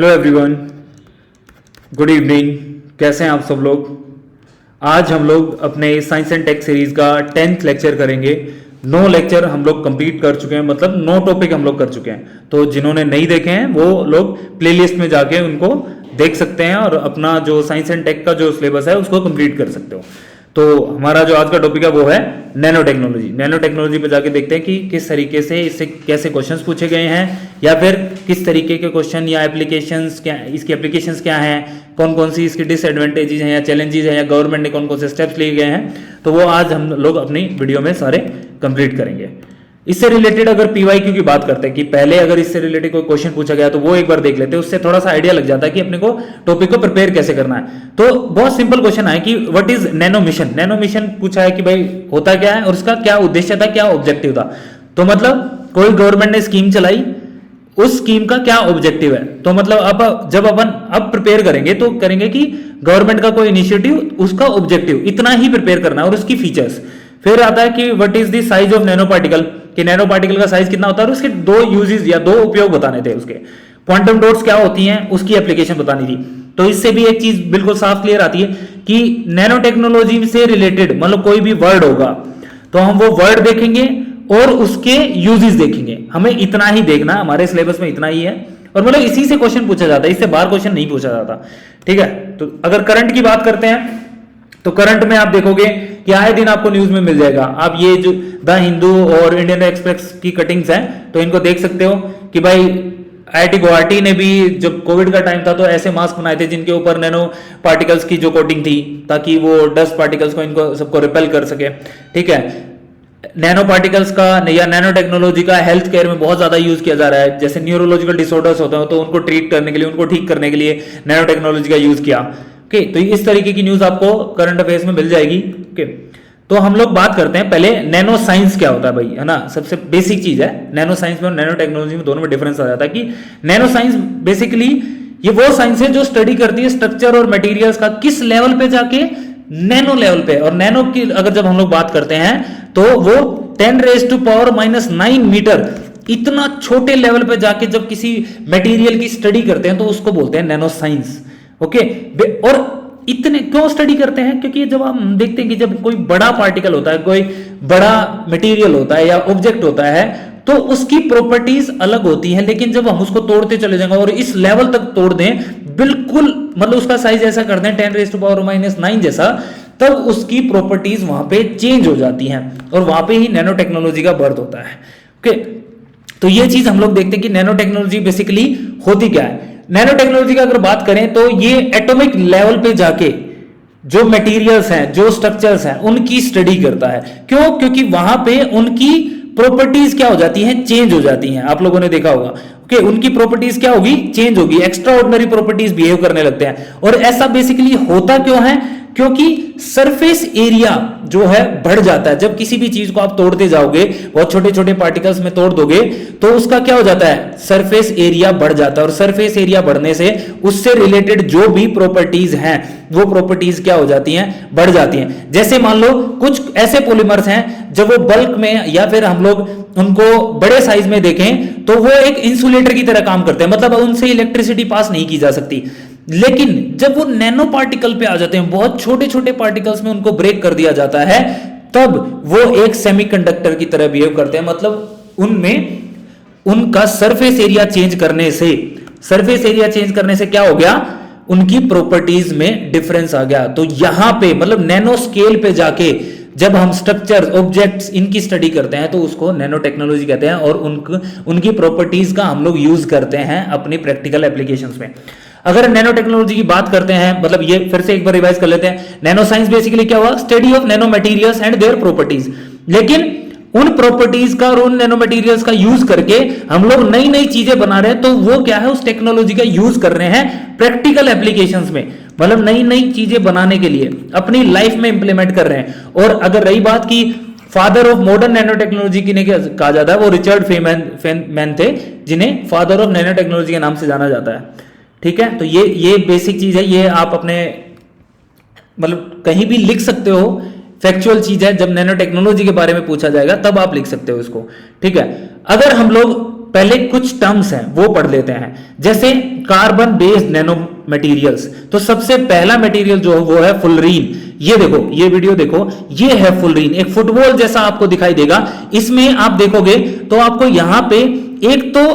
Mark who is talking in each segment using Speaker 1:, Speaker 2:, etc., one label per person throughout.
Speaker 1: Hello everyone, good evening. कैसे हैं आप सब लोग। आज हम लोग अपने साइंस एंड टेक सीरीज का 10th लेक्चर करेंगे। 9 लेक्चर हम लोग कंप्लीट कर चुके हैं, मतलब 9 टॉपिक हम लोग कर चुके हैं। तो जिन्होंने नहीं देखे हैं वो लोग प्लेलिस्ट में जाके उनको देख सकते हैं और अपना जो साइंस एंड टेक का जो सिलेबस है उसको कंप्लीट कर सकते हो। तो हमारा जो आज का टॉपिक है वो है नैनो टेक्नोलॉजी। नैनो टेक्नोलॉजी पे जाके देखते हैं कि किस तरीके से इससे कैसे क्वेश्चंस पूछे गए हैं, या फिर किस तरीके के क्वेश्चन या एप्लीकेशंस क्या, इसकी एप्लीकेशंस क्या हैं, कौन कौन सी इसकी डिसएडवांटेजेस हैं या चैलेंजेस हैं, या गवर्नमेंट ने कौन कौन से स्टेप्स लिए गए हैं। तो वो आज हम लोग अपनी वीडियो में सारे कंप्लीट करेंगे। इससे रिलेटेड अगर पीवाईक्यू की बात करते हैं कि पहले अगर इससे रिलेटेड कोई क्वेश्चन पूछा गया तो वो एक बार देख लेते हैं, उससे थोड़ा सा आइडिया लग जाता है कि अपने को टॉपिक को प्रिपेयर कैसे करना है। तो बहुत सिंपल क्वेश्चन है कि what is nano mission. Nano mission पूछा है कि भाई होता क्या है और उसका क्या उद्देश्य था, क्या ऑब्जेक्टिव था। तो मतलब कोई गवर्नमेंट ने स्कीम चलाई, उस स्कीम का क्या ऑब्जेक्टिव है। तो मतलब अब जब अपन अब प्रिपेयर करेंगे तो करेंगे कि गवर्नमेंट का कोई इनिशिएटिव, उसका ऑब्जेक्टिव इतना ही प्रिपेयर करना है और उसकी फीचर्स। फिर आता है कि what is the size of nano particle, कि नैनो पार्टिकल का साइज कितना होता है और उसके 2 यूजेस या 2 उपयोग बताने थे उसके। क्वांटम डॉट्स क्या होती हैं, उसकी एप्लीकेशन बतानी थी। तो इससे भी एक चीज बिल्कुल साफ क्लियर आती है कि नैनो टेक्नोलॉजी से रिलेटेड मतलब कोई भी वर्ड होगा तो हम वो वर्ड देखेंगे और उसके यूजेस देखेंगे। हमें इतना ही देखना, हमारे सिलेबस में इतना ही है और मतलब इसी से क्वेश्चन पूछा जाता है, इससे बाहर क्वेश्चन नहीं पूछा जाता। ठीक है। तो अगर करंट की बात करते हैं तो करंट में आप देखोगे कि आए दिन आपको न्यूज में मिल जाएगा। आप ये जो द हिंदू और इंडियन एक्सप्रेस की कटिंग्स हैं तो इनको देख सकते हो कि भाई आईआईटी गुवाहाटी ने भी जब कोविड का टाइम था तो ऐसे मास्क बनाए थे जिनके ऊपर नैनो पार्टिकल्स की जो कोटिंग थी, ताकि वो डस्ट पार्टिकल्स को इनको सबको रिपेल कर सके। ठीक है। नैनो पार्टिकल्स का या नैनो टेक्नोलॉजी का हेल्थ केयर में बहुत ज्यादा यूज किया जा रहा है। जैसे न्यूरोलॉजिकल डिसऑर्डर्स होते हैं तो उनको ट्रीट करने के लिए, उनको ठीक करने के लिए नैनो टेक्नोलॉजी का यूज किया। ओके, तो इस तरीके की न्यूज आपको करंट अफेयर्स में मिल जाएगी। ओके, तो हम लोग बात करते हैं पहले नैनो साइंस क्या होता है भाई, है ना। सबसे बेसिक चीज है नैनो साइंस में और नैनो टेक्नोलॉजी में, दोनों में डिफरेंस आ जाता है कि नैनो साइंस बेसिकली ये वो साइंस है जो स्टडी करती है स्ट्रक्चर और मटेरियल्स का किस लेवल पे जाके, नैनो लेवल पे। और नैनो की अगर जब हम लोग बात करते हैं तो वो 10⁻⁻⁹ मीटर, इतना छोटे लेवल पे जाके जब किसी मटेरियल की स्टडी करते हैं तो उसको बोलते हैं नैनो साइंस। ओके, और इतने क्यों स्टडी करते हैं, क्योंकि जब हम देखते हैं कि जब कोई बड़ा पार्टिकल होता है, कोई बड़ा मटेरियल होता है या ऑब्जेक्ट होता है तो उसकी प्रॉपर्टीज अलग होती हैं, लेकिन जब हम उसको तोड़ते चले जाएंगे और इस लेवल तक तोड़ दें, बिल्कुल मतलब उसका साइज ऐसा कर दें 10⁻⁻⁹ जैसा, तब उसकी प्रॉपर्टीज वहां पे चेंज हो जाती हैं और वहां पे ही नैनो टेक्नोलॉजी का बर्थ होता है। ओके, तो ये चीज हम लोग देखते हैं कि नैनो टेक्नोलॉजी बेसिकली होती क्या है। नैनो टेक्नोलॉजी की अगर बात करें तो ये एटॉमिक लेवल पे जाके जो मटेरियल्स हैं, जो स्ट्रक्चर्स हैं, उनकी स्टडी करता है। क्यों? क्योंकि वहां पे उनकी प्रॉपर्टीज क्या हो जाती हैं, चेंज हो जाती हैं। आप लोगों ने देखा होगा। ओके, उनकी प्रॉपर्टीज क्या होगी, चेंज होगी, एक्स्ट्रा ऑर्डिनरी प्रॉपर्टीज बिहेव करने लगते हैं। और ऐसा बेसिकली होता क्यों है, क्योंकि सरफेस एरिया जो है बढ़ जाता है। जब किसी भी चीज को आप तोड़ते जाओगे, बहुत छोटे छोटे पार्टिकल्स में तोड़ दोगे तो उसका क्या हो जाता है, सरफेस एरिया बढ़ जाता है। और सरफेस एरिया बढ़ने से उससे रिलेटेड जो भी प्रॉपर्टीज हैं वो प्रॉपर्टीज क्या हो जाती हैं, बढ़ जाती हैं। जैसे मान लो कुछ ऐसे पॉलीमर्स हैं जब वो बल्क में या फिर हम लोग उनको बड़े साइज में देखें तो वो एक इंसुलेटर की तरह काम करते हैं, मतलब उनसे इलेक्ट्रिसिटी पास नहीं की जा सकती। लेकिन जब वो नैनो पार्टिकल पे आ जाते हैं, बहुत छोटे छोटे पार्टिकल्स में उनको ब्रेक कर दिया जाता है, तब वो एक सेमीकंडक्टर की तरह बिहेव करते हैं। मतलब उनमें उनका सरफेस एरिया चेंज करने से क्या हो गया, उनकी प्रॉपर्टीज में डिफरेंस आ गया। तो यहां पे मतलब नैनो स्केल पे जाके जब हम स्ट्रक्चर, ऑब्जेक्ट्स, इनकी स्टडी करते हैं तो उसको नैनो टेक्नोलॉजी कहते हैं और उनकी प्रॉपर्टीज का हम लोग यूज करते हैं अपनी प्रैक्टिकल एप्लीकेशंस में। अगर नैनो टेक्नोलॉजी की बात करते हैं, मतलब ये फिर से एक बार रिवाइज कर लेते हैं। नैनो साइंस बेसिकली क्या हुआ, study of nano materials and their properties. लेकिन उन प्रॉपर्टीज का और उन नैनो मटेरियल्स का यूज करके हम लोग नई नई चीजें बना रहे हैं, तो वो क्या है, उस टेक्नोलॉजी का यूज कर रहे हैं प्रैक्टिकल एप्लीकेशंस में, मतलब नई नई चीजें बनाने के लिए अपनी लाइफ में इंप्लीमेंट कर रहे हैं। और अगर रही बात की father of modern nano technology किन्हें कहा जाता है, वो रिचर्ड फेनमैन थे, जिन्हें फादर ऑफ नैनो टेक्नोलॉजी के नाम से जाना जाता है। ठीक है, तो ये बेसिक चीज है, ये आप अपने मतलब कहीं भी लिख सकते हो, फैक्चुअल चीज है। जब नैनो टेक्नोलॉजी के बारे में पूछा जाएगा तब आप लिख सकते हो इसको। ठीक है, अगर हम लोग पहले कुछ टर्म्स हैं वो पढ़ लेते हैं, जैसे कार्बन बेस्ड नैनो मटेरियल्स। तो सबसे पहला मटेरियल जो है वो है फुलरीन। ये देखो, ये वीडियो देखो, ये है फुलरीन, एक फुटबॉल जैसा आपको दिखाई देगा। इसमें आप देखोगे तो आपको यहां पे एक तो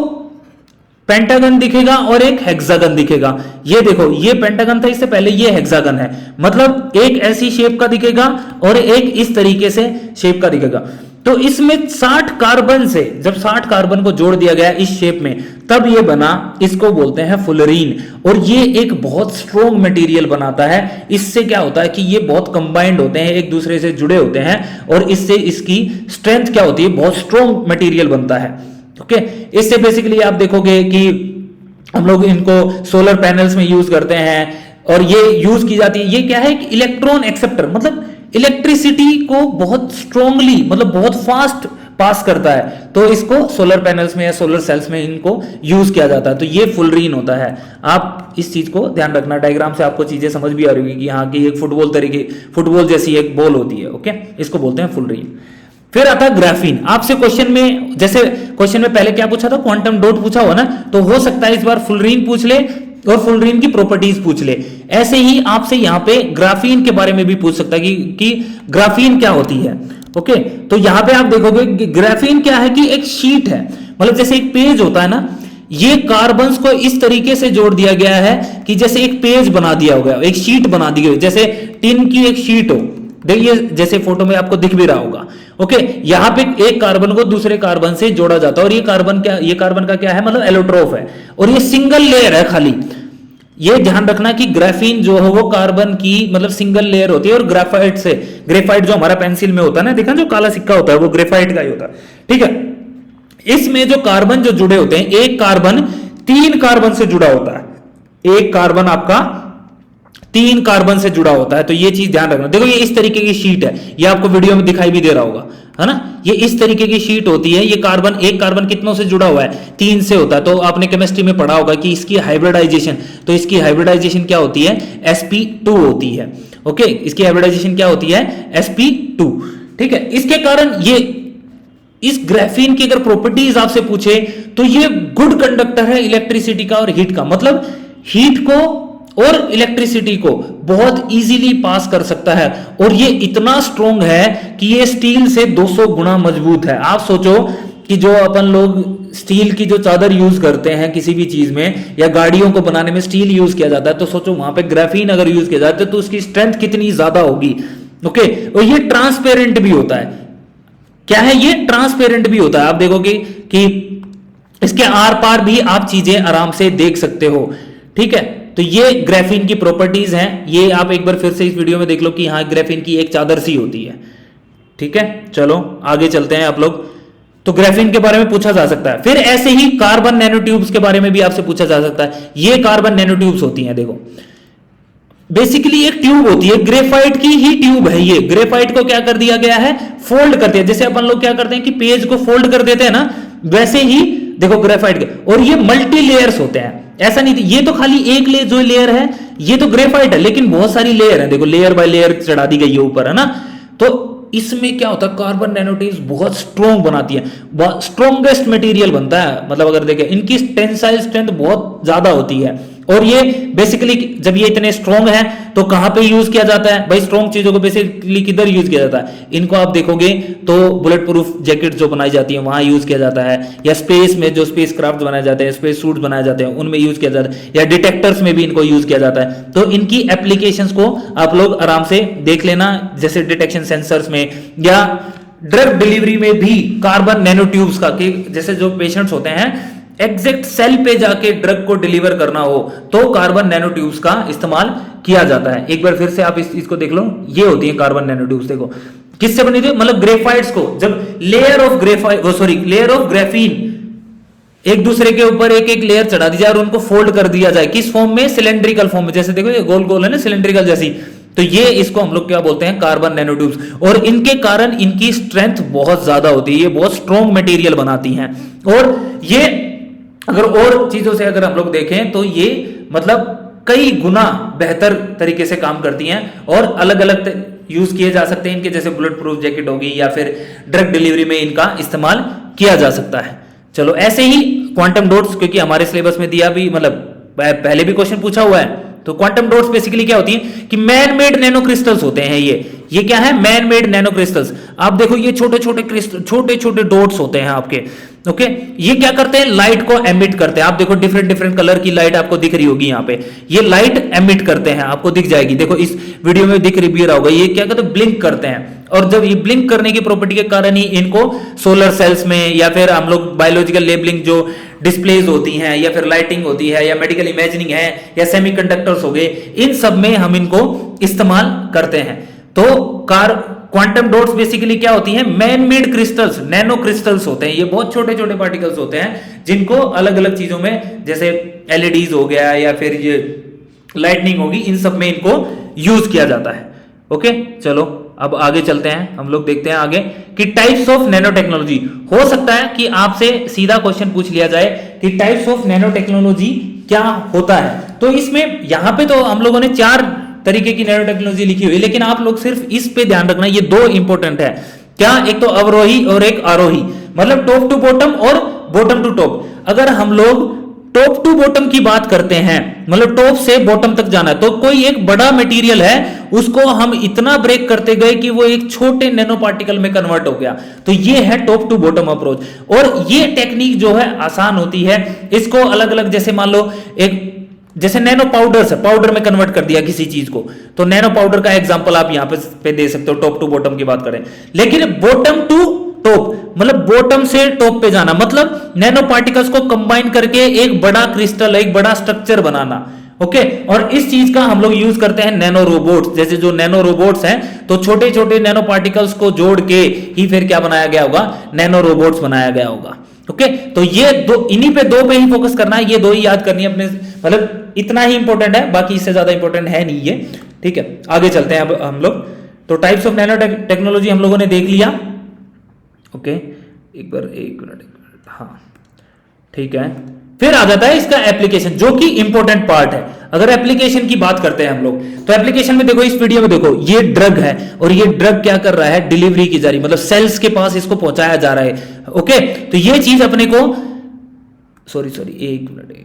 Speaker 1: पेंटागन दिखेगा और एक हेक्सागन दिखेगा। ये देखो, ये पेंटागन था इससे पहले, ये हेक्सागन है, मतलब एक ऐसी शेप का दिखेगा और एक इस तरीके से शेप का दिखेगा। तो इसमें 60 कार्बन से जब 60 कार्बन को जोड़ दिया गया इस शेप में, तब ये बना, इसको बोलते हैं फुलरीन। और ये एक बहुत स्ट्रॉन्ग मटेरियल बनाता है। इससे क्या होता है कि ये बहुत कंबाइंड होते हैं, एक दूसरे से जुड़े होते हैं, और इससे इसकी स्ट्रेंथ क्या होती है, बहुत स्ट्रॉन्ग मटेरियल बनता है। ओके, इससे बेसिकली आप देखोगे कि हम लोग इनको सोलर पैनल्स में यूज करते हैं, और ये यूज की जाती है। ये क्या है, इलेक्ट्रॉन एक्सेप्टर, मतलब इलेक्ट्रिसिटी को बहुत स्ट्रांगली, मतलब बहुत फास्ट पास करता है। तो इसको सोलर पैनल्स में या सोलर सेल्स में इनको यूज किया जाता है। तो ये फुलरीन होता है। आप इस चीज को ध्यान रखना, डायग्राम से आपको चीजें समझ भी आ रही होगी कि हाँ की एक फुटबॉल जैसी एक बॉल होती है। ओके, इसको बोलते हैं फुलरीन। फिर आता है ग्राफीन। आपसे क्वेश्चन में, जैसे क्वेश्चन में पहले क्या पूछा था, क्वांटम डॉट पूछा हुआ ना, तो हो सकता है इस बार फुलरीन पूछ ले और फुलरीन की प्रॉपर्टीज पूछ ले। ऐसे ही आपसे यहां पे ग्राफीन के बारे में भी पूछ सकता है कि ग्राफीन क्या होती है। ओके, तो यहां पे आप देखोगे कि ग्राफीन क्या है कि एक शीट है, मतलब जैसे एक पेज होता है ना, ये कार्बन्स को इस तरीके से जोड़ दिया गया है कि जैसे एक पेज बना दिया होगा, एक शीट बना दी गई, जैसे टिन की एक शीट हो। देखिए जैसे फोटो में आपको दिख भी रहा होगा। ओके, यहां पे एक कार्बन को दूसरे कार्बन से जोड़ा जाता है, और ये कार्बन का क्या है, मतलब एलोट्रोफ है, और ये सिंगल लेयर है खाली। ये ध्यान रखना कि ग्राफीन जो है वो कार्बन की मतलब सिंगल लेयर होती है, और ग्रेफाइट जो हमारा पेंसिल में होता है ना, देखा जो काला सिक्का होता है वो ग्रेफाइट का ही होता है। ठीक है, इसमें जो कार्बन जो जुड़े होते हैं, एक कार्बन 3 कार्बन से जुड़ा होता है, एक कार्बन आपका 3 कार्बन से जुड़ा होता है। तो ये चीज ध्यान रखना। देखो ये इस तरीके की शीट है, ये आपको वीडियो में दिखाई भी दे रहा होगा, है ना, ये इस तरीके की शीट होती है। ये कार्बन, एक कार्बन कितनों से जुड़ा हुआ है, 3 से होता है। तो आपने केमिस्ट्री में पढ़ा होगा कि इसकी हाइब्रिडाइजेशन, तो इसकी हाइब्रिडाइजेशन क्या होती है, sp2 होती है। ओके, इसकी हाइब्रिडाइजेशन क्या होती है, sp2। ठीक है, इसके कारण ये, इस ग्राफीन की अगर प्रॉपर्टीज आपसे पूछे तो ये गुड कंडक्टर है इलेक्ट्रिसिटी का और हीट का, मतलब हीट को और इलेक्ट्रिसिटी को बहुत इजीली पास कर सकता है। और ये इतना स्ट्रॉन्ग है कि ये स्टील से 200 गुना मजबूत है। आप सोचो कि जो अपन लोग स्टील की जो चादर यूज करते हैं किसी भी चीज में, या गाड़ियों को बनाने में स्टील यूज किया जाता है, तो सोचो वहां पे ग्राफीन अगर यूज किया जाता है तो उसकी स्ट्रेंथ कितनी ज्यादा होगी। ओके, और ये ट्रांसपेरेंट भी होता है। क्या है, ये ट्रांसपेरेंट भी होता है। आप देखोगे कि इसके आर पार भी आप चीजें आराम से देख सकते हो। ठीक है, तो ये ग्राफीन की प्रॉपर्टीज हैं। ये आप एक बार फिर से इस वीडियो में देख लो कि हाँ ग्राफीन की एक चादर सी होती है। ठीक है, चलो आगे चलते हैं आप लोग। तो ग्राफीन के बारे में पूछा जा सकता है। फिर ऐसे ही कार्बन नैनोट्यूब्स के बारे में भी आपसे पूछा जा सकता है। ये कार्बन नैनोट्यूब्स होती हैं, देखो बेसिकली एक ट्यूब होती है, ग्रेफाइट की ही ट्यूब है ये। ग्रेफाइट को क्या कर दिया गया है, फोल्ड करते हैं। जैसे अपन लोग क्या करते हैं कि पेज को फोल्ड कर देते हैं ना, वैसे ही देखो ग्रेफाइट के, और ये मल्टी लेयर्स होते हैं। ऐसा नहीं, ये तो खाली एक जो लेयर है ये तो ग्रेफाइट है, लेकिन बहुत सारी लेयर है। देखो लेयर बाय लेयर चढ़ा दी गई है ऊपर, है ना। तो इसमें क्या होता है, कार्बन नैनोट्यूब्स बहुत स्ट्रॉन्ग बनाती है, स्ट्रॉन्गेस्ट मटेरियल बनता है। मतलब अगर देखें इनकी टेंसाइल स्ट्रेंथ बहुत ज्यादा होती है। और ये बेसिकली जब ये इतने स्ट्रॉन्ग है तो कहां पे यूज किया जाता है भाई, स्ट्रॉन्ग चीजों को बेसिकली किधर यूज किया जाता है, इनको आप देखोगे तो बुलेट प्रूफ जैकेट जो बनाई जाती है वहां यूज किया जाता है, या स्पेस में जो स्पेस क्राफ्ट बनाए जाते हैं, स्पेस सूट बनाए जाते हैं उनमें यूज किया जाता है, या डिटेक्टर्स में भी इनको यूज किया जाता है। तो इनकी एप्लीकेशंस को आप लोग आराम से देख लेना, जैसे डिटेक्शन सेंसर्स में, या ड्रग डिलीवरी में भी कार्बन नैनोट्यूब्स का, कि जैसे जो पेशेंट्स होते हैं एग्जैक्ट सेल पे जाके ड्रग को डिलीवर करना हो तो कार्बन नैनोट्यूब्स का इस्तेमाल किया जाता है। एक बार फिर से आप इस चीज को देख लो, ये होती है कार्बन नैनोट्यूब्स। देखो किससे बनी थी, मतलब ग्रेफाइट्स को जब लेयर ऑफ ग्रेफीन एक दूसरे के ऊपर एक एक लेयर चढ़ा दी जाए और उनको फोल्ड कर दिया जाए, किस फॉर्म में, सिलेंड्रिकल फॉर्म में। जैसे देखो ये गोल गोल है ना, सिलेंड्रिकल जैसी, तो ये इसको हम लोग क्या बोलते हैं, कार्बन नैनोट्यूब्स। और इनके कारण इनकी स्ट्रेंथ बहुत ज्यादा होती है, ये बहुत स्ट्रॉन्ग मटेरियल बनाती हैं। और ये अगर और चीजों से अगर हम लोग देखें तो ये मतलब कई गुना बेहतर तरीके से काम करती हैं, और अलग अलग यूज किए जा सकते हैं इनके, जैसे बुलेट प्रूफ जैकेट होगी, या फिर ड्रग डिलीवरी में इनका इस्तेमाल किया जा सकता है। चलो ऐसे ही क्वांटम डॉट्स, क्योंकि हमारे सिलेबस में दिया भी, मतलब पहले भी क्वेश्चन पूछा हुआ है, तो क्वांटम डॉट्स बेसिकली क्या होती है कि मैन मेड नैनो क्रिस्टल्स होते हैं। ये क्या है? Man made nano crystals. आप देखो ये छोटे छोटे क्रिस्टल, छोटे छोटे डॉट्स होते हैं आपके। ओके, ये क्या करते हैं? लाइट को एमिट करते हैं। आप देखो डिफरेंट डिफरेंट कलर की लाइट आपको दिख रही होगी यहाँ पे, ये लाइट एमिट करते हैं, आपको दिख जाएगी। देखो इस वीडियो में दिख रही होगा, ये क्या करते हैं? ब्लिंक करते हैं। और जब ये ब्लिंक करने की प्रॉपर्टी के कारण ही इनको सोलर सेल्स में, या फिर हम लोग बायोलॉजिकल लेबलिंग जो डिस्प्लेज होती हैं, या फिर लाइटिंग होती है, या मेडिकल इमेजिनिंग है, या सेमीकंडक्टर्स हो गए, इन सब में हम इनको इस्तेमाल करते हैं। तो क्वांटम डॉट्स बेसिकली क्या होती हैं? Man made crystals, nano crystals होते हैं। ये बहुत छोटे छोटे पार्टिकल्स होते हैं जिनको अलग अलग चीजों में, जैसे एलईडीज हो गया या फिर ये लाइटनिंग होगी, इन सब में इनको यूज किया जाता है। ओके, चलो अब आगे चलते हैं, हम लोग देखते हैं आगे कि टाइप्स ऑफ नैनो टेक्नोलॉजी। हो सकता है कि आपसे सीधा क्वेश्चन पूछ लिया जाए कि टाइप्स ऑफ नैनो टेक्नोलॉजी क्या होता है। तो इसमें यहां पे तो हम लोगों ने 4 तरीके की नैनो टेक्नोलॉजी लिखी हुई, लेकिन आप लोग सिर्फ इस पे ध्यान रखना, ये 2 इंपॉर्टेंट है। क्या? एक तो अवरोही और एक आरोही, मतलब टॉप टू बॉटम और बॉटम टू टॉप। अगर हम लोग टॉप टू बॉटम की बात करते हैं, मतलब टॉप से बॉटम तक जाना है, तो कोई एक बड़ा मटेरियल है, उसको हम इतना ब्रेक करते गए कि वो एक छोटे नैनो पार्टिकल में कन्वर्ट हो गया। तो ये है टॉप टू बॉटम अप्रोच। और ये टेक्निक जो है आसान होती है। इसको अलग अलग, जैसे मान लो एक जैसे नैनो पाउडर है, पाउडर में कन्वर्ट कर दिया किसी चीज को, तो नैनो पाउडर का एग्जांपल आप यहां पे दे सकते हो, टॉप टू बॉटम की बात करें। लेकिन बॉटम टू टॉप, मतलब बॉटम से टॉप पे जाना, मतलब नैनो पार्टिकल्स को कंबाइन करके एक बड़ा क्रिस्टल, एक बड़ा स्ट्रक्चर बनाना। ओके, और इस चीज का हम लोग यूज करते हैं नैनो रोबोट्स। जैसे जो नैनो रोबोट्स हैं, तो छोटे छोटे नैनो पार्टिकल्स को जोड़ के ही फिर क्या बनाया गया होगा? नैनो रोबोट्स बनाया गया होगा। ओके, तो ये इन्हीं पे 2 पे ही फोकस करना है, ये 2 ही याद करनी है अपने, मतलब इतना ही इंपॉर्टेंट है, बाकी इससे ज्यादा इंपॉर्टेंट है नहीं ये। ठीक है, आगे चलते हैं अब हम लोग। तो टाइप्स ऑफ नैनो टेक्नोलॉजी हम लोगों ने देख लिया। ओके, एक मिनट, हाँ ठीक है। फिर आ जाता है इसका एप्लीकेशन, जो कि इंपॉर्टेंट पार्ट है। अगर एप्लीकेशन की बात करते हैं हम लोग, तो एप्लीकेशन में देखो, इस वीडियो में देखो, ये ड्रग है, और ये ड्रग क्या कर रहा है? डिलीवरी की जा रही, मतलब सेल्स के पास इसको पहुंचाया जा रहा है। ओके, तो ये चीज अपने को, सॉरी एक मिनट,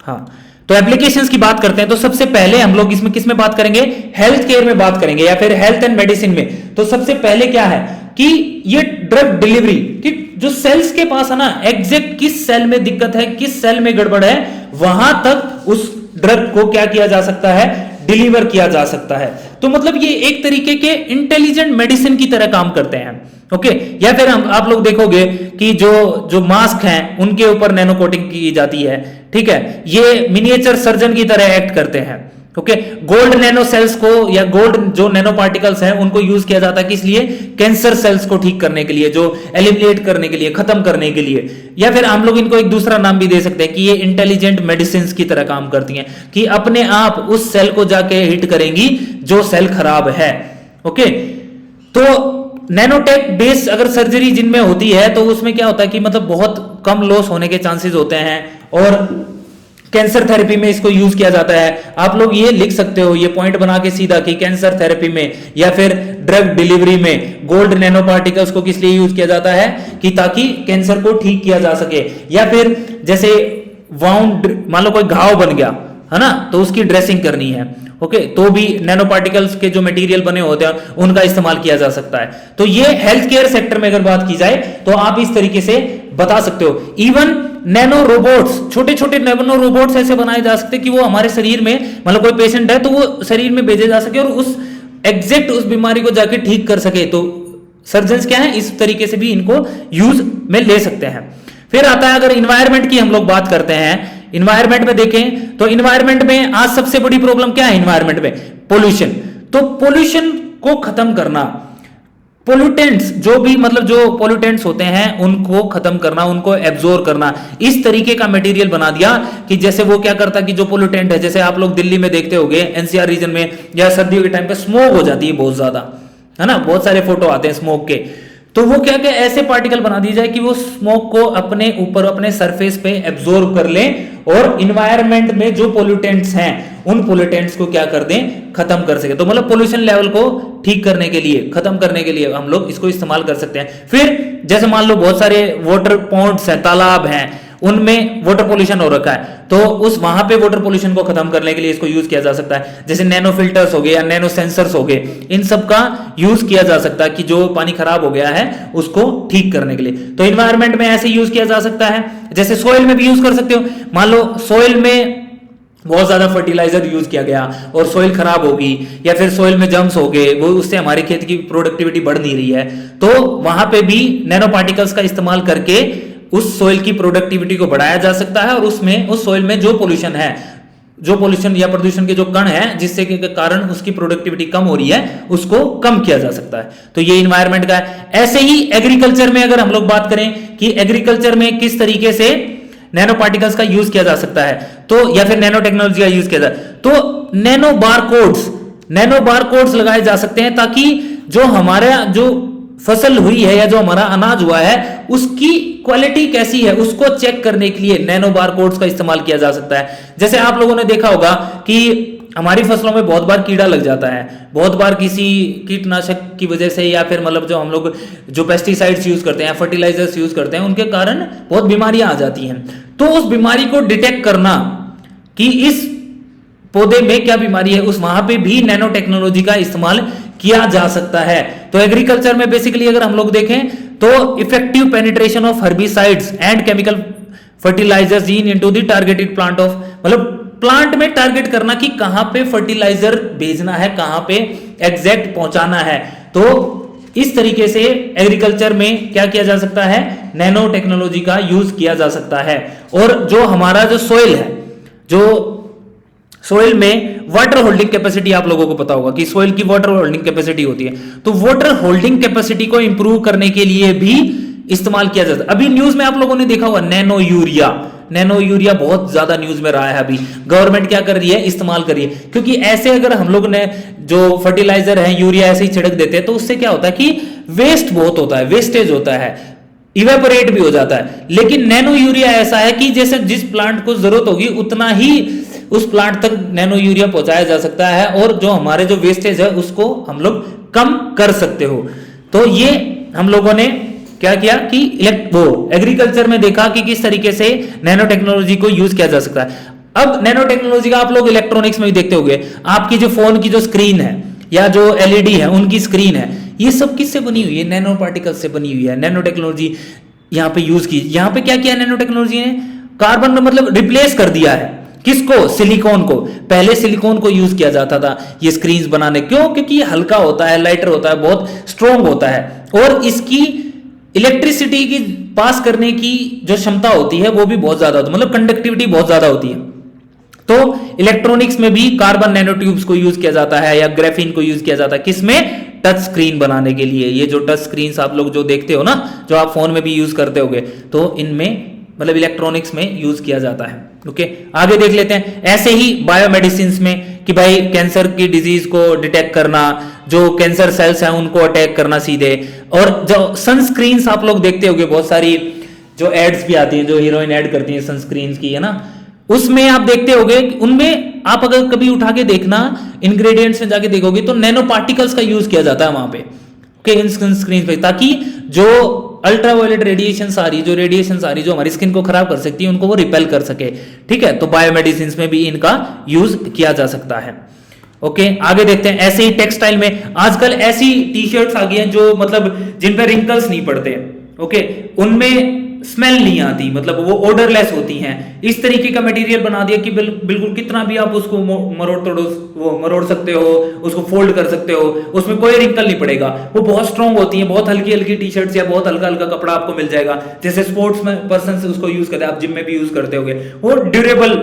Speaker 1: हाँ, तो एप्लीकेशंस की बात करते हैं, तो सबसे पहले हम लोग इसमें किस में बात करेंगे? हेल्थ केयर में बात करेंगे, या फिर हेल्थ एंड मेडिसिन में। तो सबसे पहले क्या है कि ये ड्रग डिलीवरी, कि जो सेल्स के पास है ना, एग्जैक्ट किस सेल में दिक्कत है, किस सेल में गड़बड़ है, वहां तक उस ड्रग को क्या किया जा सकता है? डिलीवर किया जा सकता है। तो मतलब ये एक तरीके के इंटेलिजेंट मेडिसिन की तरह काम करते हैं। ओके, या फिर आप लोग देखोगे कि जो मास्क हैं उनके ऊपर नैनो कोटिंग की जाती है। ठीक है, ये मिनिएचर सर्जन की तरह एक्ट करते हैं। ओके, गोल्ड नैनो सेल्स को, या गोल्ड जो नैनो पार्टिकल्स हैं, उनको यूज किया जाता है किस लिए? कैंसर सेल्स को ठीक करने के लिए, जो एलिमिनेट करने के लिए, खत्म करने के लिए। या फिर हम लोग इनको एक दूसरा नाम भी दे सकते हैं कि ये इंटेलिजेंट मेडिसिन की तरह काम करती हैं, कि अपने आप उस सेल को जाके हिट करेंगी जो सेल खराब है। ओके, तो नैनोटेक बेस अगर सर्जरी जिनमें होती है, तो उसमें क्या होता है कि मतलब बहुत कम लॉस होने के चांसेस होते हैं, और कैंसर थेरेपी में इसको यूज किया जाता है। आप लोग ये लिख सकते हो, ये पॉइंट बना के सीधा, कि कैंसर थेरेपी में या फिर ड्रग डिलीवरी में गोल्ड नैनो पार्टिकल्स को किस लिए यूज किया जाता है? कि ताकि कैंसर को ठीक किया जा सके। या फिर जैसे वाउंड, मान लो कोई घाव बन गया है ना, तो उसकी ड्रेसिंग करनी है। ओके, तो भी नैनो पार्टिकल्स के जो मटेरियल बने होते हैं उनका इस्तेमाल किया जा सकता है। तो ये हेल्थ केयर सेक्टर में अगर बात की जाए, तो आप इस तरीके से बता सकते हो। इवन नैनो रोबोट्स, छोटे छोटे नैनो रोबोट्स ऐसे बनाए जा सकते हैं कि वो हमारे शरीर में, मतलब कोई पेशेंट है तो वो शरीर में भेजे जा सके और उस एग्जैक्ट उस बीमारी को जाके ठीक कर सके। तो सर्जन्स क्या है, इस तरीके से भी इनको यूज में ले सकते हैं। फिर आता है, अगर इन्वायरमेंट की हम लोग बात करते हैं, इन्वायरमेंट में देखें तो इन्वायरमेंट में आज सबसे बड़ी प्रॉब्लम क्या है इन्वायरमेंट में? पोल्यूशन। तो पोल्यूशन को खत्म करना, पोल्यूटेंट्स जो भी, मतलब जो पोल्यूटेंट्स होते हैं उनको खत्म करना, उनको एब्जॉर्ब करना, इस तरीके का मटेरियल बना दिया कि जैसे वो क्या करता है कि जो पोल्यूटेंट है, जैसे आप लोग दिल्ली में देखते होंगे एनसीआर रीजन में, या सर्दियों के टाइम पे स्मोक हो जाती है बहुत ज्यादा, है ना, बहुत सारे फोटो आते हैं स्मोक के। तो वो क्या क्या ऐसे पार्टिकल बना दिए जाए कि वो स्मोक को अपने ऊपर, अपने सरफेस पे एब्जॉर्ब कर ले, और इन्वायरमेंट में जो पोल्यूटेंट्स हैं उन पोल्यूटेंट्स को क्या कर दें, खत्म कर सके। तो मतलब पोल्यूशन लेवल को ठीक करने के लिए, खत्म करने के लिए हम लोग इसको इस्तेमाल कर सकते हैं। फिर जैसे मान लो बहुत सारे वाटर पॉन्ड्स हैं, तालाब हैं, उनमें वाटर पोल्यूशन हो रखा है, तो उस वहां पे वाटर पोल्यूशन को खत्म करने के लिए इसको यूज किया जा सकता है। जैसे नैनो फिल्टर्स हो गए या नैनो सेंसर्स हो गए, इन सब का यूज किया जा सकता है कि जो पानी खराब हो गया है उसको ठीक करने के लिए। तो इन्वायरमेंट में ऐसे यूज किया जा सकता है। जैसे सोइल में भी यूज कर सकते हो। मान लो सोइल में बहुत ज्यादा फर्टिलाइजर यूज किया गया और सोइल खराब होगी, या फिर सोइल में जम्स हो गए, वो उससे हमारे खेत की प्रोडक्टिविटी बढ़ नहीं रही है, तो वहां पे भी नैनो पार्टिकल्स का इस्तेमाल करके उस सोइल की प्रोडक्टिविटी को बढ़ाया जा सकता है और उसमें उस सोइल में जो पोल्यूशन है, जो पोल्यूशन या प्रदूषण के जो कण है जिससे के कारण उसकी प्रोडक्टिविटी कम हो रही है, उसको कम किया जा सकता है। तो ये इन्वायरमेंट का है। ऐसे ही एग्रीकल्चर में अगर हम लोग बात करें कि एग्रीकल्चर में किस तरीके से नैनो पार्टिकल्स का यूज किया जा सकता है, तो या फिर नैनो टेक्नोलॉजी का यूज किया जाए, तो नैनो बारकोड्स लगाए जा सकते हैं, ताकि जो हमारा जो फसल हुई है या जो हमारा अनाज हुआ है उसकी क्वालिटी कैसी है उसको चेक करने के लिए नैनो बारकोड्स का इस्तेमाल किया जा सकता है। जैसे आप लोगों ने देखा होगा कि हमारी फसलों में बहुत बार कीड़ा लग जाता है, बहुत बार किसी कीटनाशक की वजह से, या फिर मतलब जो हम लोग जो पेस्टिसाइड्स यूज करते हैं, फर्टिलाइजर्स यूज करते हैं, उनके कारण बहुत बीमारियां आ जाती हैं। तो उस बीमारी को डिटेक्ट करना कि इस पौधे में क्या बीमारी है, उस वहां पे भी नैनो टेक्नोलॉजी का इस्तेमाल किया जा सकता है। तो एग्रीकल्चर में बेसिकली अगर हम लोग देखें तो effective penetration of herbicides and chemical fertilisers gene into the targeted plant of, मतलब प्लांट में टारगेट करना कि कहां पे फर्टिलाइजर भेजना है, कहां पे एग्जैक्ट पहुंचाना है। तो इस तरीके से एग्रीकल्चर में क्या किया जा सकता है, नैनो टेक्नोलॉजी का यूज किया जा सकता है। और जो हमारा जो सोइल है, जो सोइल में वाटर होल्डिंग कैपेसिटी, आप लोगों को पता होगा कि सोइल की वाटर होल्डिंग कैपेसिटी होती है, तो वाटर होल्डिंग कैपेसिटी को इंप्रूव करने के लिए भी इस्तेमाल किया जाता है। अभी न्यूज में आप लोगों ने देखा होगा नैनो यूरिया बहुत ज्यादा न्यूज में रहा है। अभी गवर्नमेंट क्या कर रही है, इस्तेमाल कर रही है, क्योंकि ऐसे अगर हम लोग ने जो फर्टिलाइजर है, यूरिया ऐसे ही छिड़क देते हैं तो उससे क्या होता है कि वेस्ट बहुत होता है, वेस्टेज होता है, इवेपोरेट भी हो जाता है। लेकिन नैनो यूरिया ऐसा है कि जैसे जिस प्लांट को जरूरत होगी उतना ही उस प्लांट तक नैनो यूरिया पहुंचाया जा सकता है, और जो हमारे जो वेस्टेज है उसको हम लोग कम कर सकते हो। तो ये हम लोगों ने क्या किया कि एग्रीकल्चर में देखा कि किस तरीके से नैनो टेक्नोलॉजी को यूज किया जा सकता है। अब नैनो टेक्नोलॉजी का आप लोग इलेक्ट्रॉनिक्स में भी देखते होंगे, आपकी जो फोन की जो स्क्रीन है या जो एलईडी है उनकी स्क्रीन है, ये सब किससे बनी हुई है, नैनो पार्टिकल से बनी हुई है। नैनो टेक्नोलॉजी यहाँ पे यूज की, यहाँ पे क्या किया नैनो टेक्नोलॉजी ने, कार्बन में मतलब रिप्लेस कर दिया है किसको, सिलिकॉन को। पहले सिलिकॉन को यूज किया जाता था ये स्क्रीन्स बनाने, क्यों, क्योंकि ये हल्का होता है, लाइटर होता है, बहुत स्ट्रॉन्ग होता है, और इसकी इलेक्ट्रिसिटी की पास करने की जो क्षमता होती है वो भी बहुत ज्यादा होती है, मतलब कंडक्टिविटी बहुत ज्यादा होती है। तो इलेक्ट्रॉनिक्स में भी कार्बन नैनो ट्यूब्स को यूज किया जाता है या ग्राफीन को यूज किया जाता है, किसमें, टच स्क्रीन बनाने के लिए। ये जो टच स्क्रीन आप लोग जो देखते हो ना, जो आप फोन में भी यूज करते होगे, तो इनमें मतलब इलेक्ट्रॉनिक्स में यूज किया जाता है। ओके, आगे देख लेते हैं। ऐसे ही बायोमेडिसिन में कि भाई कैंसर की डिजीज को डिटेक्ट करना, जो कैंसर सेल्स हैं उनको अटैक करना सीधे। और जो सनस्क्रीन्स आप लोग देखते होंगे, बहुत सारी जो एड्स भी आती हैं, जो हीरोइन ऐड करती हैं सनस्क्रीन्स की, है ना, उसमें आप देखते होंगे, उनमें आप अगर कभी उठा के देखना, इंग्रेडिएंट्स में जाके देखोगे तो नैनो पार्टिकल्स का यूज किया जाता है वहां पे, ओके, इन सनस्क्रीन पे, ताकि जो अल्ट्रावायलेट रेडिएशन आ रही, जो रेडिएशन आ रही जो हमारी स्किन को खराब कर सकती है, उनको वो रिपेल कर सके। ठीक है, तो बायोमेडिसिन में भी इनका यूज किया जा सकता है। ओके, आगे देखते हैं। ऐसे ही टेक्सटाइल में आजकल ऐसी टी शर्ट्स आ गई हैं जो मतलब जिन पे रिंकल्स नहीं पड़ते, ओके, उनमें स्मेल नहीं आती, मतलब वो ओडरलेस होती हैं। इस तरीके का मटेरियल बना दिया कि बिल्कुल कितना भी आप उसको मरोड़ सकते हो, उसको फोल्ड कर सकते हो, उसमें कोई रिंकल नहीं पड़ेगा। वो बहुत स्ट्रॉन्ग होती हैं, बहुत हल्की हल्की टी शर्ट्स या बहुत हल्का हल्का कपड़ा आपको मिल जाएगा, जैसे स्पोर्ट्स में पर्सन से उसको यूज करते हैं, आप जिम में भी यूज करते होगे, वो ड्यूरेबल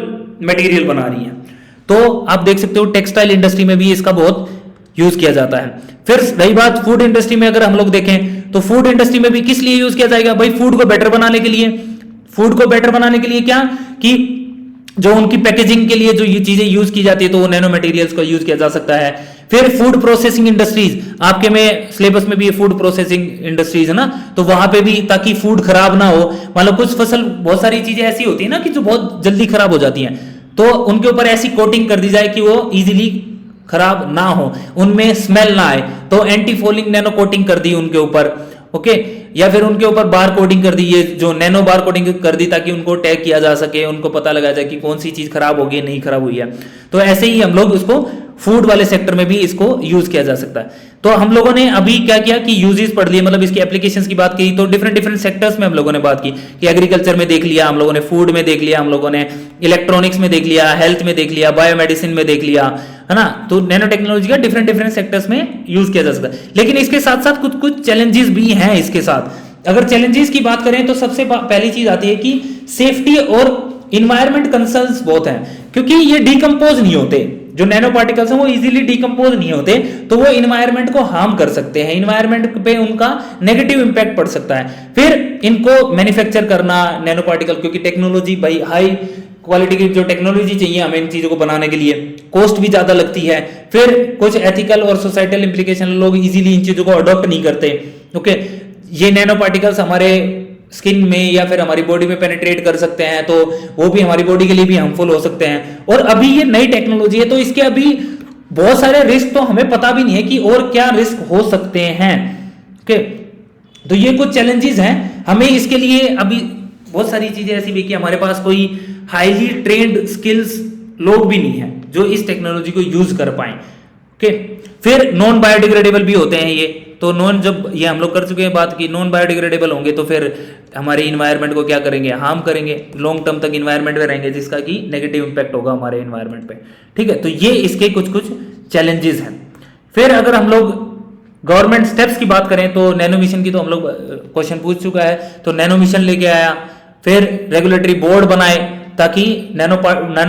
Speaker 1: मटेरियल बना रही है। तो आप देख सकते हो टेक्सटाइल इंडस्ट्री में भी इसका बहुत यूज किया जाता है। फिर रही बात फूड इंडस्ट्री में, अगर हम लोग देखें तो फूड इंडस्ट्री में भी किस लिए यूज किया जाएगा भाई, फूड को बेटर बनाने के लिए। फूड को बेटर बनाने के लिए क्या, कि जो उनकी पैकेजिंग के लिए जो ये चीजें यूज की जाती है, तो वो नैनो मटेरियल्स का यूज किया जा सकता है। फिर फूड प्रोसेसिंग इंडस्ट्रीज, आपके में सिलेबस में भी फूड प्रोसेसिंग इंडस्ट्रीज है ना, तो वहां पे भी, ताकि फूड खराब ना हो, मतलब कुछ फसल, बहुत सारी चीजें ऐसी होती है ना कि जो बहुत जल्दी खराब हो जाती हैं, तो उनके ऊपर ऐसी कोटिंग कर दी जाए कि वो इजीली खराब ना हो, उनमें स्मेल ना आए, तो एंटी फोलिंग नैनो कोटिंग कर दी उनके ऊपर, ओके। या फिर उनके ऊपर बार कोडिंग कर दी, ये जो नैनो बार कोडिंग कर दी ताकि उनको टैग किया जा सके, उनको पता लगा जाए कि कौन सी चीज खराब होगी नहीं खराब हुई है। तो ऐसे ही हम लोग इसको फूड वाले सेक्टर में भी इसको यूज किया जा सकता है। तो हम लोगों ने अभी क्या किया कि यूजेस पढ़ लिए, मतलब इसकी एप्लीकेशंस की बात की, तो डिफरेंट डिफरेंट सेक्टर्स में हम लोगों ने बात की कि एग्रीकल्चर में देख लिया हम लोगों ने, फूड में देख लिया हम लोगों ने, इलेक्ट्रॉनिक्स में देख लिया, हेल्थ में देख लिया, बायोमेडिसिन में देख लिया, है ना। तो नैनो टेक्नोलॉजी का डिफरेंट डिफरेंट सेक्टर्स में यूज किया जा सकता है। लेकिन इसके साथ साथ कुछ कुछ चैलेंजेस भी हैं इसके साथ। अगर चैलेंजेस की बात करें तो सबसे पहली चीज आती है कि सेफ्टी और इन्वायरमेंट कंसर्न्स बहुत हैं, क्योंकि ये डिकम्पोज नहीं होते, जो नैनो पार्टिकल्स हैं वो इजीली डिकम्पोज नहीं होते, तो वो इन्वायरमेंट को हार्म कर सकते हैं, इन्वायरमेंट पे उनका नेगेटिव इंपैक्ट पड़ सकता है। फिर इनको मैन्युफैक्चर करना नैनो पार्टिकल, क्योंकि टेक्नोलॉजी भाई हाई क्वालिटी की जो टेक्नोलॉजी चाहिए हमें इन चीजों को बनाने के लिए, कॉस्ट भी ज्यादा लगती है। फिर कुछ एथिकल और सोसाइटल इंप्लीकेशन, लोग इजीली इन चीजों को अडॉप्ट नहीं करते, ओके। ये नैनो पार्टिकल्स हमारे स्किन में या फिर हमारी बॉडी में पेनिट्रेट कर सकते हैं, तो वो भी हमारी बॉडी के लिए भी हार्मफुल हो सकते हैं। और अभी ये नई टेक्नोलॉजी है, तो इसके अभी बहुत सारे रिस्क तो हमें पता भी नहीं है कि और क्या रिस्क हो सकते हैं, ओके। तो ये कुछ चैलेंजेस हैं, हमें इसके लिए अभी बहुत सारी चीजें ऐसी भी कि हमारे पास कोई हाईली ट्रेन्ड स्किल्स लोग भी नहीं है जो इस टेक्नोलॉजी को यूज कर पाए, ओके। फिर नॉन बायोडिग्रेडेबल भी होते हैं ये, तो नॉन, जब ये हम लोग कर चुके हैं बात की, नॉन बायोडिग्रेडेबल होंगे तो फिर हमारे इन्वायरमेंट को क्या करेंगे, हार्म करेंगे, लॉन्ग टर्म तक इन्वायरमेंट में रहेंगे, जिसका कि नेगेटिव इंपैक्ट होगा हमारे इन्वायरमेंट पे, ठीक है। तो ये इसके कुछ कुछ चैलेंजेस हैं। फिर अगर हम लोग गवर्नमेंट स्टेप्स की बात करें तो नैनो मिशन की तो हम लोग क्वेश्चन पूछ चुका है, तो नैनो मिशन लेके आया, फिर रेगुलेटरी बोर्ड बनाए ताकि नैनो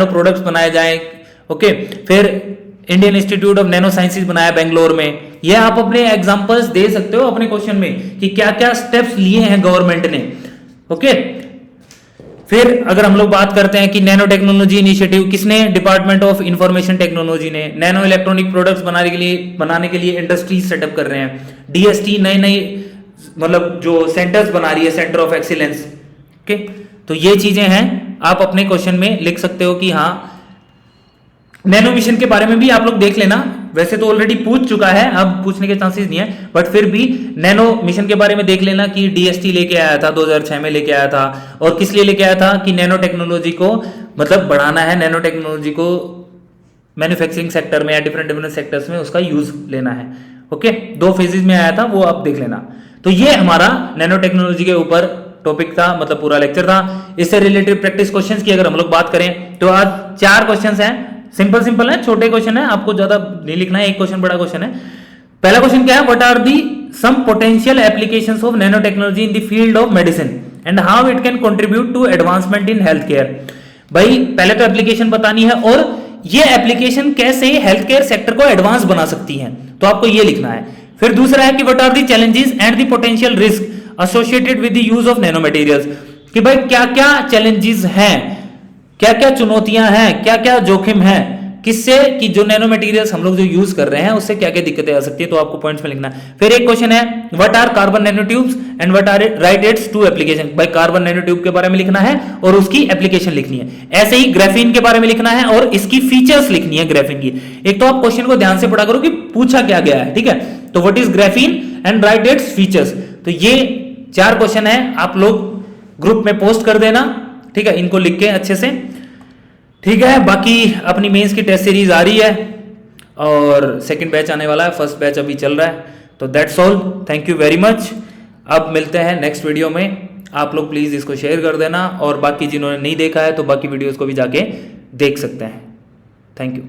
Speaker 1: प्रोडक्ट्स बनाए जाएं, ओके। फिर Indian institute of nano sciences बनाया बेंगलोर में। ये आप अपने एग्जांपल्स दे सकते हो अपने क्वेश्चन में कि क्या क्या स्टेप्स लिए हैं गवर्नमेंट ने, ओके। फिर अगर हम लोग बात करते हैं कि नैनो टेक्नोलॉजी इनिशिएटिव किसने, डिपार्टमेंट ऑफ इंफॉर्मेशन टेक्नोलॉजी ने। नैनो इलेक्ट्रॉनिक प्रोडक्ट्स बनाने के लिए इंडस्ट्रीज सेटअप कर रहे हैं। डीएसटी नई नई मतलब जो सेंटर्स बना रही है, सेंटर ऑफ एक्सीलेंस, ओके। तो ये चीजें हैं, आप अपने क्वेश्चन में लिख सकते हो कि हाँ। नैनो मिशन के बारे में भी आप लोग देख लेना, वैसे तो ऑलरेडी पूछ चुका है, अब पूछने के चांसेस नहीं है, बट फिर भी नैनो मिशन के बारे में देख लेना कि डीएसटी लेके आया था 2006 में लेके आया था, और किस लिए लेके आया था कि नैनो टेक्नोलॉजी को मतलब बढ़ाना है, नैनो टेक्नोलॉजी को मैन्युफैक्चरिंग सेक्टर में या डिफरेंट डिफरेंट सेक्टर्स में उसका यूज लेना है, ओके। 2 फेजेस में आया था, वो आप देख लेना। तो ये हमारा नैनो टेक्नोलॉजी के ऊपर टॉपिक था, मतलब पूरा लेक्चर था। इससे रिलेटेड प्रैक्टिस क्वेश्चंस की अगर हम लोग बात करें तो आज 4 क्वेश्चंस हैं, सिंपल सिंपल है, छोटे क्वेश्चन है, आपको ज्यादा नहीं लिखना है, एक क्वेश्चन बड़ा क्वेश्चन है। पहला क्वेश्चन क्या है, what are the some potential applications of nano technology in the field of medicine and how it can contribute to advancement in health care. भाई पहले तो एप्लीकेशन बतानी है और ये एप्लीकेशन कैसे हेल्थ केयर सेक्टर को एडवांस बना सकती है, तो आपको ये लिखना है। फिर दूसरा है कि what are the challenges and the potential risk associated with the use of nano materials, कि भाई क्या क्या चैलेंजेस हैं, क्या क्या चुनौतियां हैं, क्या क्या जोखिम है, किससे कि जो नैनो मटेरियल्स हम लोग जो यूज कर रहे हैं उससे क्या क्या दिक्कतें आ सकती है, तो आपको पॉइंट्स में लिखना है। फिर एक क्वेश्चन है what are carbon nano tubes and what are write its two application. भाई कार्बन नैनो ट्यूब के बारे में लिखना है और उसकी एप्लीकेशन लिखनी है। ऐसे ही ग्राफीन के बारे में लिखना है और इसकी फीचर्स लिखनी है ग्राफीन की। एक तो आप क्वेश्चन को ध्यान से पढ़ा करो कि पूछा क्या गया है, ठीक है। तो what is graphene and right its features. तो ये 4 क्वेश्चन है, आप लोग ग्रुप में पोस्ट कर देना, ठीक है, इनको लिख के अच्छे से, ठीक है। बाकी अपनी मेंस की टेस्ट सीरीज आ रही है और सेकंड बैच आने वाला है, फर्स्ट बैच अभी चल रहा है। तो that's all, thank you very much. अब मिलते हैं नेक्स्ट वीडियो में, आप लोग प्लीज इसको शेयर कर देना और बाकी जिन्होंने नहीं देखा है तो बाकी वीडियोस को भी जाके देख सकते हैं। Thank you.